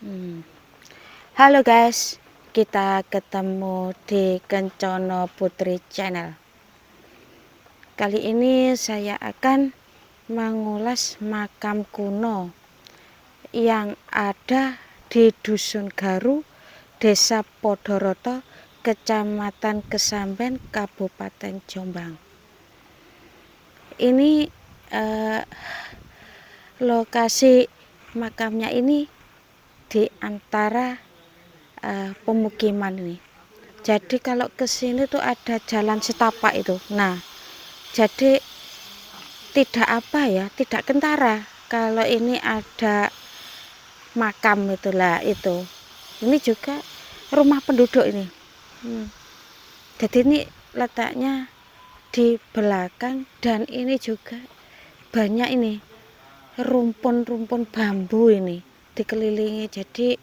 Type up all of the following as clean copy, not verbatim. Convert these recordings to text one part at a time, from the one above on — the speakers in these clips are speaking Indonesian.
Hmm. Halo guys, kita ketemu di Kencono Putri Channel. Kali ini saya akan mengulas makam kuno yang ada di Dusun Garu, Desa Podoroto, Kecamatan Kesamben, Kabupaten Jombang. Ini lokasi makamnya ini di antara pemukiman ini. Jadi kalau ke sini tuh ada jalan setapak itu. Nah, jadi tidak kentara kalau ini ada makam itulah itu. Ini juga rumah penduduk ini. Jadi ini letaknya di belakang dan ini juga banyak ini rumpun-rumpun bambu ini dikelilingi. Jadi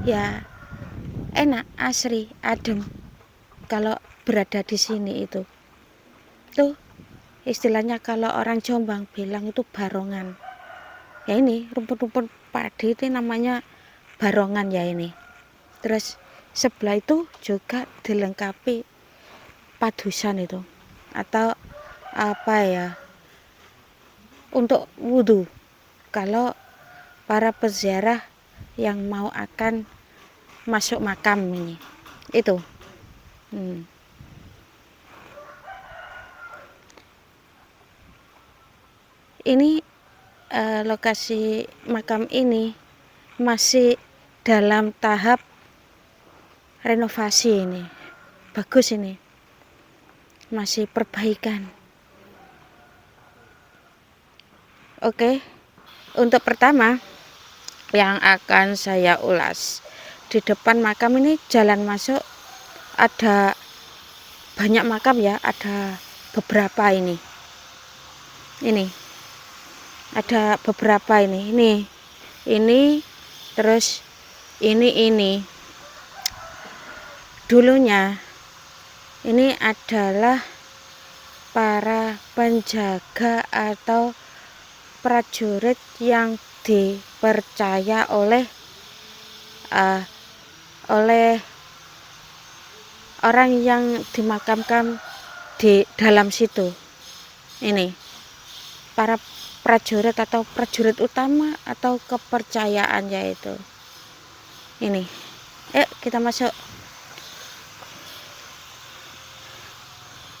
ya enak, asri, adem kalau berada di sini itu. Tuh istilahnya kalau orang Jombang bilang itu barongan. Ya ini rumput-rumput padi itu namanya barongan ya ini. Terus sebelah itu juga dilengkapi padusan itu atau apa ya, untuk wudhu kalau para peziarah yang mau akan masuk makam ini itu. Ini lokasi makam ini masih dalam tahap renovasi ini. Bagus ini. Masih perbaikan. Oke. Untuk pertama yang akan saya ulas, di depan makam ini jalan masuk ada banyak makam ya, ada beberapa ini. Ini. Ada beberapa ini. Ini terus ini. Dulunya ini adalah para penjaga atau prajurit yang dipercaya oleh orang yang dimakamkan di dalam situ. Ini para prajurit atau prajurit utama atau kepercayaan yaitu ini. Kita masuk.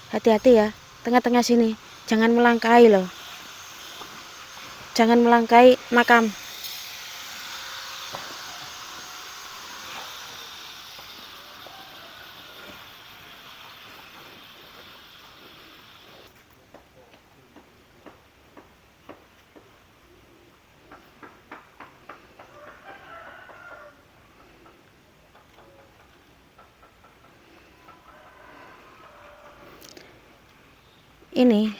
Hati-hati ya, tengah-tengah sini, jangan melangkahi loh, jangan melangkahi makam. Ini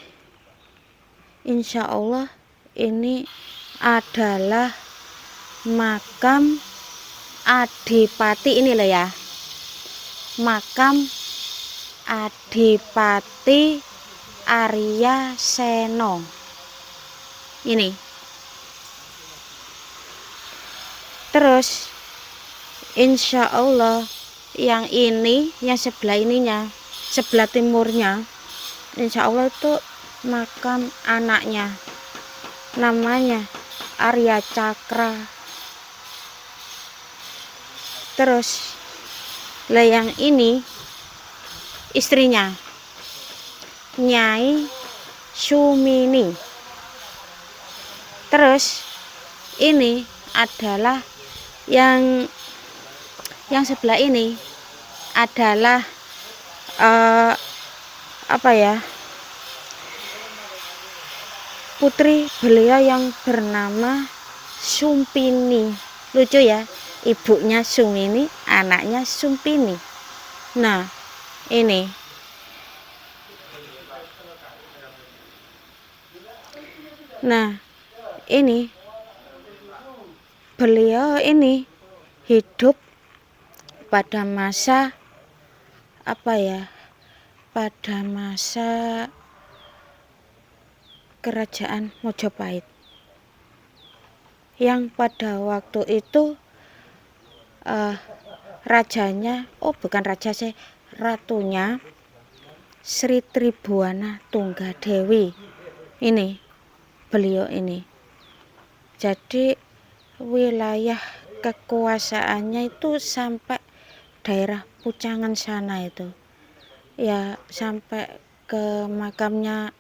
insya Allah ini adalah makam Adipati ini loh ya, makam Adipati Arya Seno ini. Terus insya Allah yang ini, yang sebelah ininya, sebelah timurnya, insya Allah itu makam anaknya, namanya Arya Cakra. Terus lah yang ini istrinya, Nyai Sumini. Terus ini adalah yang sebelah ini adalah putri beliau yang bernama Sumpini. Lucu ya, ibunya Sumini, anaknya Sumpini. Nah ini beliau ini hidup pada masa pada masa kerajaan Mojopahit, yang pada waktu itu eh, rajanya, oh bukan raja sih, ratunya Sri Tribuana Tunggadewi. Ini beliau ini. Jadi wilayah kekuasaannya itu sampai daerah Pucangan sana itu. Ya sampai ke makamnya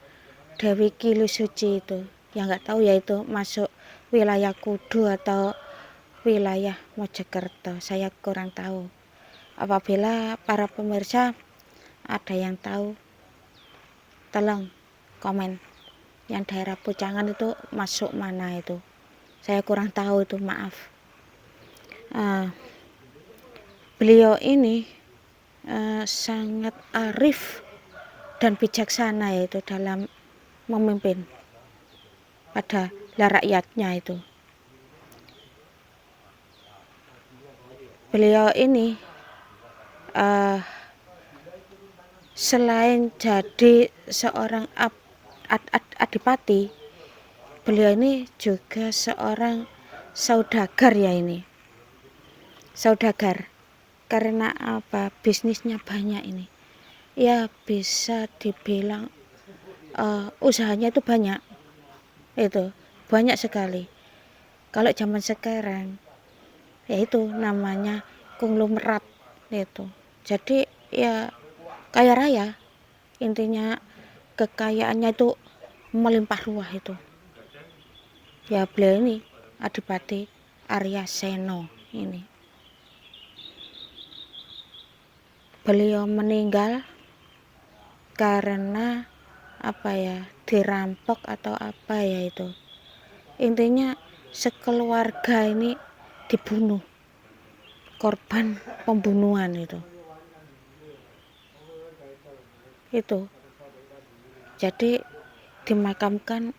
Dewi Kili Suci itu. Ya nggak tahu ya itu masuk wilayah Kudu atau wilayah Mojokerto. Saya kurang tahu. Apabila para pemirsa ada yang tahu, tolong komen. Yang daerah Pucangan itu masuk mana itu? Saya kurang tahu itu, maaf. Beliau ini sangat arif dan bijaksana yaitu dalam memimpin pada rakyatnya itu. Beliau ini selain jadi seorang adipati, beliau ini juga seorang saudagar ya ini. Saudagar karena apa? Bisnisnya banyak ini. Ya bisa dibilang usahanya itu banyak. Itu banyak sekali. Kalau zaman sekarang ya itu namanya konglomerat itu. Jadi ya kaya raya, intinya kekayaannya itu melimpah ruah itu. Ya beliau ini Adipati Arya Seno ini. Beliau meninggal karena apa ya, dirampok atau apa ya itu. Intinya sekeluarga ini dibunuh, korban pembunuhan itu. Jadi dimakamkan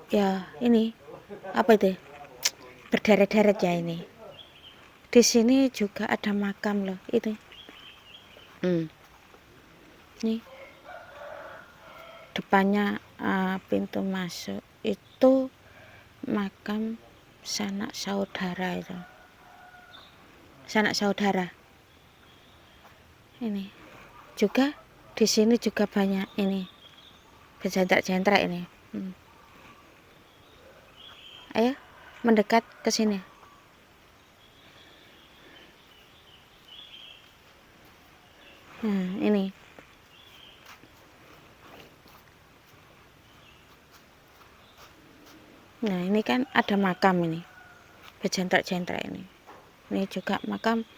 ya ini apa itu, berderet-deret ya ini. Di sini juga ada makam loh itu. Nih depannya pintu masuk itu makam sanak saudara itu. Sanak saudara. Ini juga di sini juga banyak ini berjentrak-jentrak ini. Ayo mendekat ke sini. Nah, ini. Nah, ini kan ada makam ini. Berjentrak-jentrak ini. Ini juga makam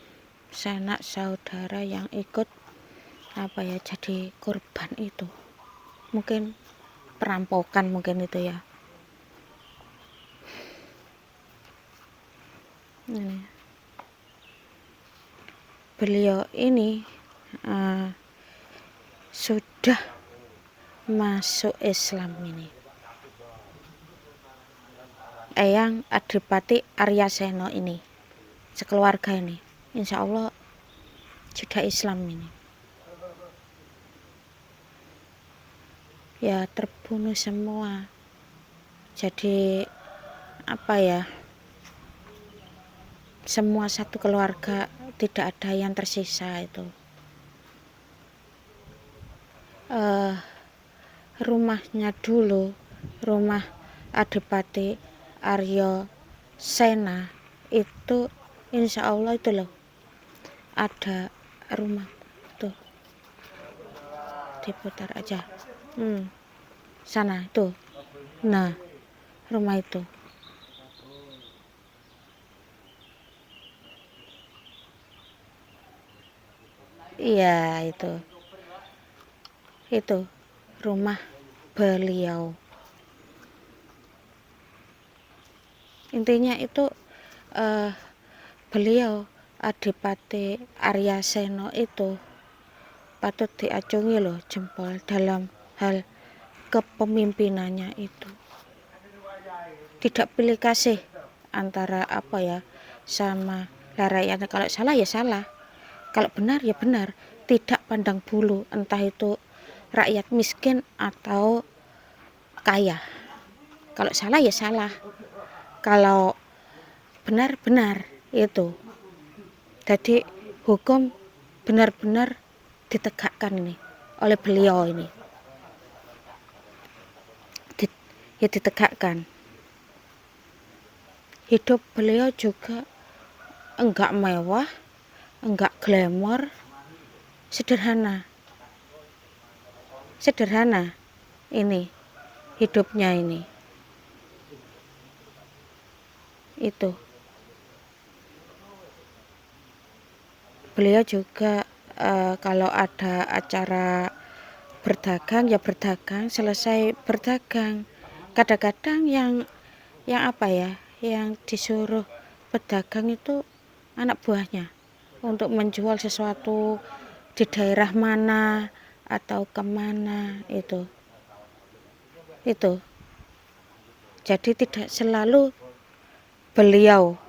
sanak saudara yang ikut apa ya, jadi korban itu. Mungkin perampokan mungkin itu ya. Ini. Beliau ini sudah masuk Islam ini. Eyang Adipati Arya Seno ini, sekeluarga ini, insya Allah sudah Islam ini. Ya terbunuh semua. Jadi apa ya, semua satu keluarga, tidak ada yang tersisa itu. Rumahnya dulu, rumah Adipati Arya Sena itu insya Allah itu loh, ada rumah tuh, diputar aja sana itu. Nah rumah itu iya, itu rumah beliau. Intinya itu beliau Adipati Arya Seno itu patut diacungi loh jempol dalam hal kepemimpinannya itu. Tidak pilih kasih antara apa ya sama rakyatnya. Kalau salah ya salah, kalau benar ya benar, tidak pandang bulu entah itu rakyat miskin atau kaya. Kalau salah ya salah, kalau benar benar itu. Jadi hukum benar-benar ditegakkan ini oleh beliau ini. Ya ditegakkan. Hidup beliau juga enggak mewah, enggak glamor, sederhana. Sederhana ini hidupnya ini. Itu. Beliau juga kalau ada acara berdagang ya berdagang, selesai berdagang. Kadang-kadang yang apa ya, yang disuruh pedagang itu anak buahnya untuk menjual sesuatu di daerah mana atau kemana itu. Jadi tidak selalu beliau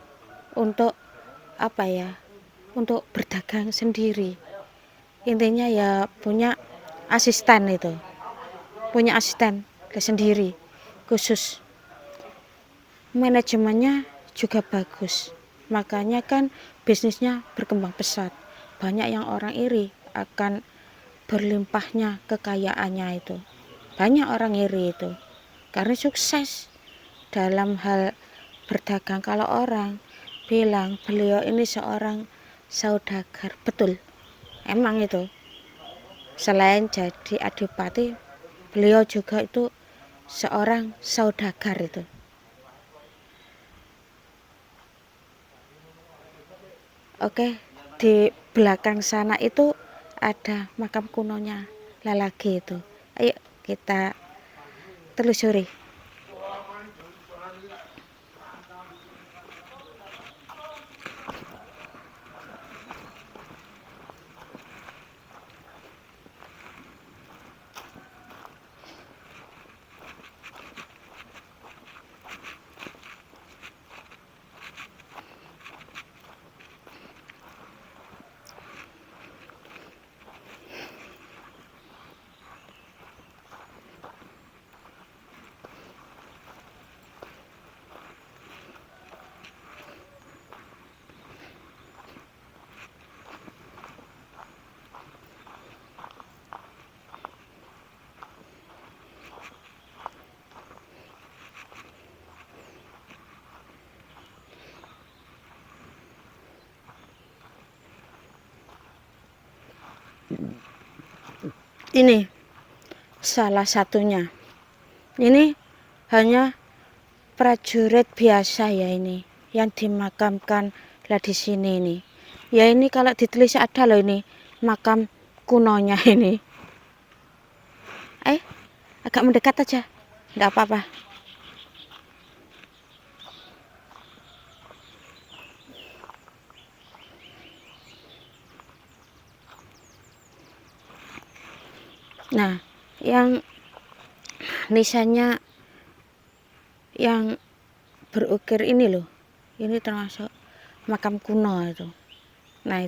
untuk apa ya, untuk berdagang sendiri. Intinya ya punya asisten itu, punya asisten sendiri khusus. Manajemennya juga bagus, makanya kan bisnisnya berkembang pesat. Banyak yang orang iri akan berlimpahnya kekayaannya itu. Banyak orang iri itu karena sukses dalam hal berdagang. Kalau orang bilang beliau ini seorang saudagar, betul, emang itu. Selain jadi adipati, beliau juga itu seorang saudagar itu. Oke, di belakang sana itu ada makam kunonya lagi itu. Ayo kita telusuri. Ini salah satunya. Ini hanya prajurit biasa ya ini yang dimakamkan lah di sini ini. Ya ini kalau ditulis ada loh ini makam kunonya ini. Agak mendekat aja, nggak apa-apa. Nah, yang nisannya yang berukir ini loh, ini termasuk makam kuno itu. Nah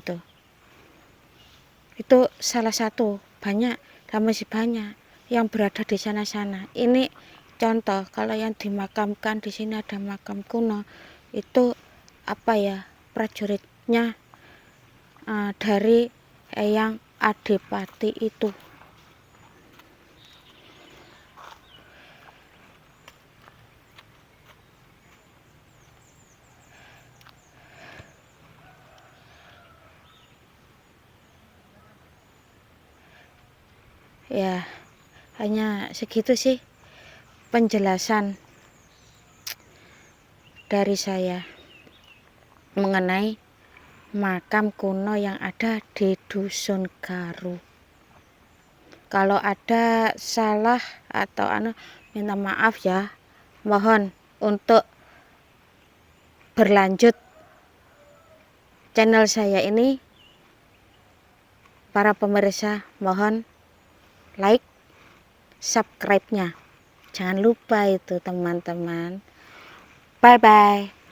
itu salah satu, banyak dan masih banyak yang berada di sana-sana. Ini contoh kalau yang dimakamkan di sini ada makam kuno itu apa ya, prajuritnya dari Eyang Adipati itu. Ya, hanya segitu sih penjelasan dari saya mengenai makam kuno yang ada di Dusun Garu. Kalau ada salah atau minta maaf ya. Mohon untuk berlanjut channel saya ini, para pemirsa mohon like, subscribe-nya. Jangan lupa itu teman-teman. Bye-bye.